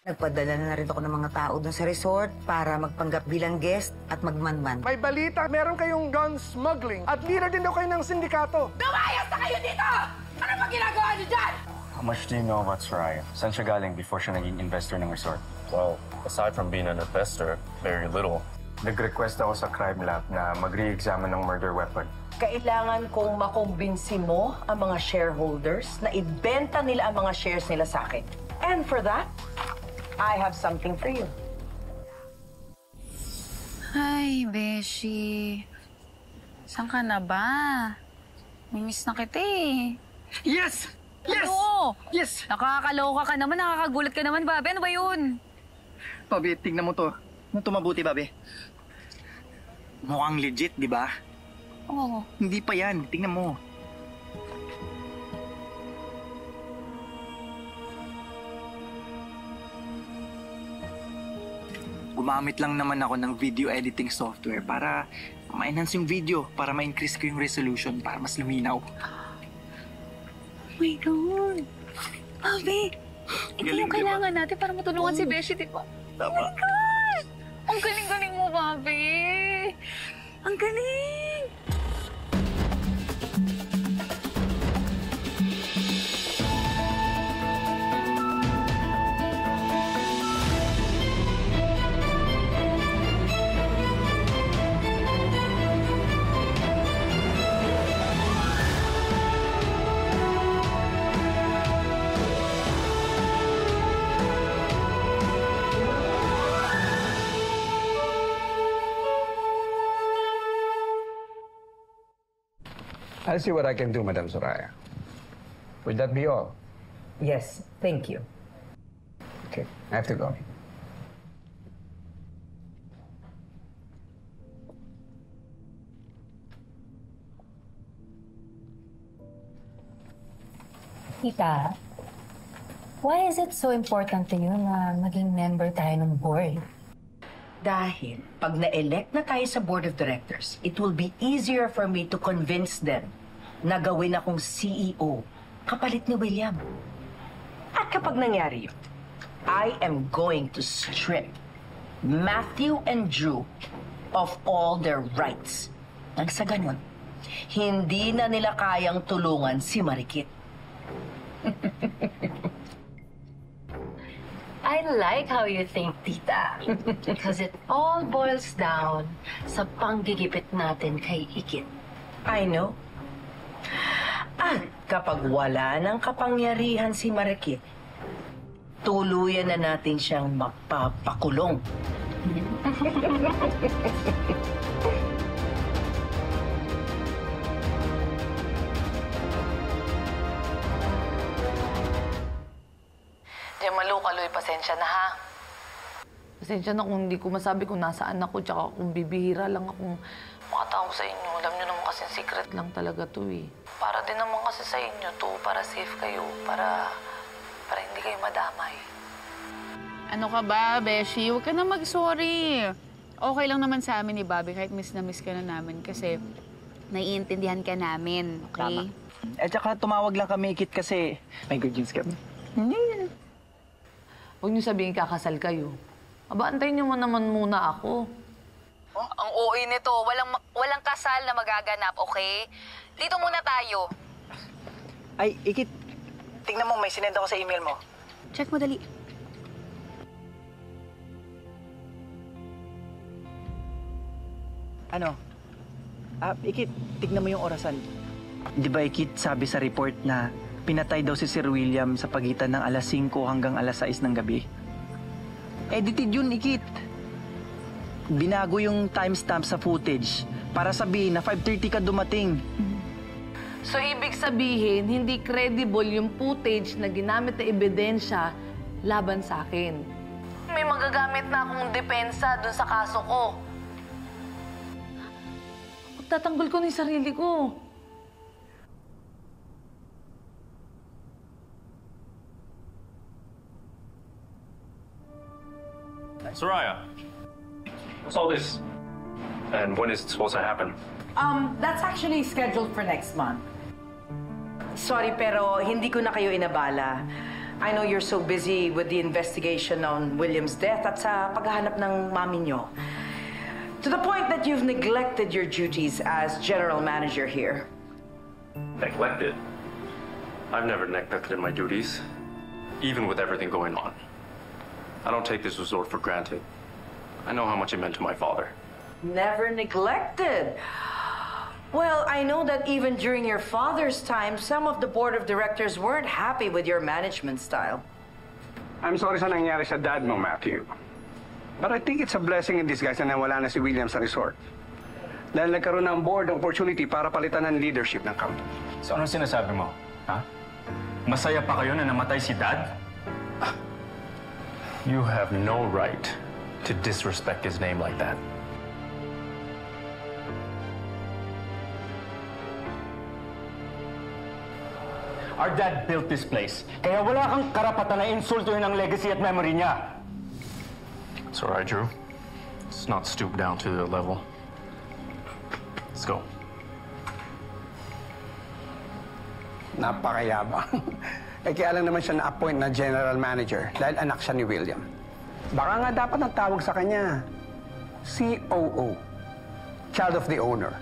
Nagpadala na rin ako ng mga tao dun sa resort para magpanggap bilang guest at magmanman. May balita, meron kayong gun smuggling at leader din daw kayo ng sindikato. Lumayas na kayo dito! Ano ba ginagawa niyo dyan? How much do you know about Soraya? Saan siya galing before siya naging investor ng resort? Well, aside from being an investor, very little. Nag-request ako sa crime lab na mag-re-examine ng murder weapon. Kailangan kong makumbinsi mo ang mga shareholders na ibenta nila ang mga shares nila sa akin. And for that, I have something for you. Ay, Beshi. Saan ka na ba? Mimiss na kita eh. Yes! Yes! Ano? Yes! Nakakaloka ka naman, nakakagulat ka naman, Babe. Ano ba yun? Babe, tignan mo to. Ano to mabuti, Babe? Mukhang legit, di ba? Oo. Hindi pa yan. Tingnan mo. Gumamit lang naman ako ng video editing software para ma-enhance yung video, para ma-increase ko yung resolution, para mas luminaw. Oh my God! Babe! Ito yung Galing, kailangan natin para matulungan si Beshi, di ba? Oh my God! Ang galing-galing mo, Babe! Ang galing! I'll see what I can do, Madam Soraya. Will that be all? Yes, thank you. Okay, I have to go. Tita, why is it so important to you na maging member tayo ng board? Dahil pag na-elect na tayo sa board of directors, it will be easier for me to convince them na gawin akong CEO kapalit ni William. At kapag nangyari yun, I am going to strip Matthew and Drew of all their rights. Nang sa ganun, hindi na nila kayang tulungan si Marikit. I like how you think, Tita. Because it all boils down sa panggigipit natin kay Ikit. I know. At kapag wala ng kapangyarihan si Marikit, tuluyan na natin siyang mapapakulong. Malu, Kaloy, pasensya na ha. Pasensya na kung hindi ko masabi kung nasaan ako, tsaka kung bibihira lang akong makatawag sa inyo. Alam nyo naman kasi secret lang talaga to eh. Para din naman kasi sa inyo to, para safe kayo, para hindi kayo madamay. Ano ka ba, Beshi? Huwag ka na mag-sorry. Okay lang naman sa amin ni Bobby kahit miss na miss ka na namin kasi naiintindihan ka namin, okay? Tama. At saka tumawag lang kami, Ikit, kasi may good news kami. Huwag niyo sabihin kakasal kayo. Aba, antayin niyo mo naman muna ako. Ang OA nito, walang kasal na magaganap, okay? Dito muna tayo. Ay, Ikit, tingnan mo, may sinend ako sa email mo. Check mo dali. Ano? Ikit, tignan mo yung orasan. Di ba, Ikit, sabi sa report na pinatay daw si Sir William sa pagitan ng alas 5 hanggang alas 6 ng gabi? Edited yun, Ikit. Binago yung timestamp sa footage para sabihin na 5:30 ka dumating. So, ibig sabihin, hindi credible yung footage na ginamit na ebidensya laban sa akin. May magagamit na akong depensa dun sa kaso ko. Magtatanggol ko na yung sarili ko. Soraya, what's all this? And when is it supposed to happen? That's actually scheduled for next month. Sorry, pero hindi ko na kayo inabala. I know you're so busy with the investigation on William's death at sa paghahanap ng mami nyo. To the point that you've neglected your duties as general manager here. Neglected? I've never neglected my duties, even with everything going on. I don't take this resort for granted. I know how much it meant to my father. Never neglected. Well, I know that even during your father's time, some of the board of directors weren't happy with your management style. I'm sorry sa nangyari sa dad mo, Matthew. But I think it's a blessing in disguise na nawala na si William sa resort. Dahil nagkaroon ng board opportunity para palitan ng leadership ng company. So anong sinasabi mo? Ha? Masaya pa kayo na namatay si Dad? You have no right to disrespect his name like that. Our dad built this place. Kaya wala kang karapatan na insultuhin ang legacy at memory niya. It's all right, Drew. Let's not stoop down to their level. Let's go. Napakayabang. Kaya lang naman siya na-appoint na general manager dahil anak siya ni William. Baka nga dapat ang tawag sa kanya, COO. Child of the owner.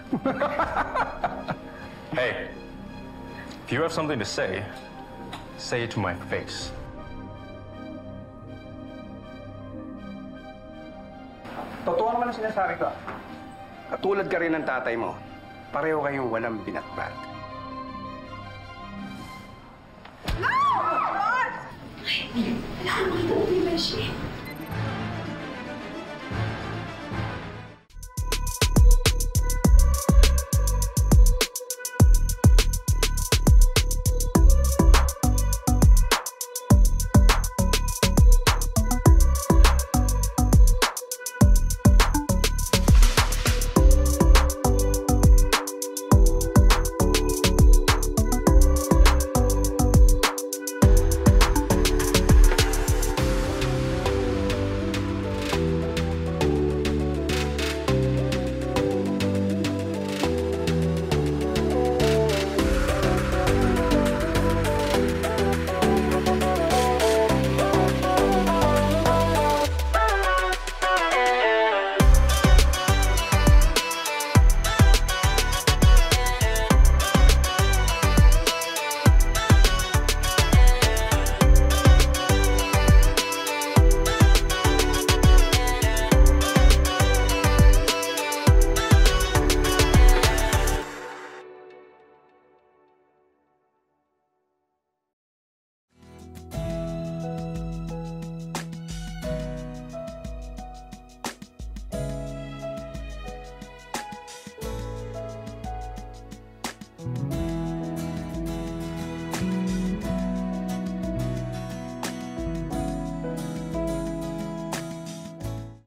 Hey, if you have something to say it to my face. Totoo naman ang sinasabi ko. Katulad ka rin ng tatay mo. Pareho kayong walang binatbat. Kailangan mo po, Beshi.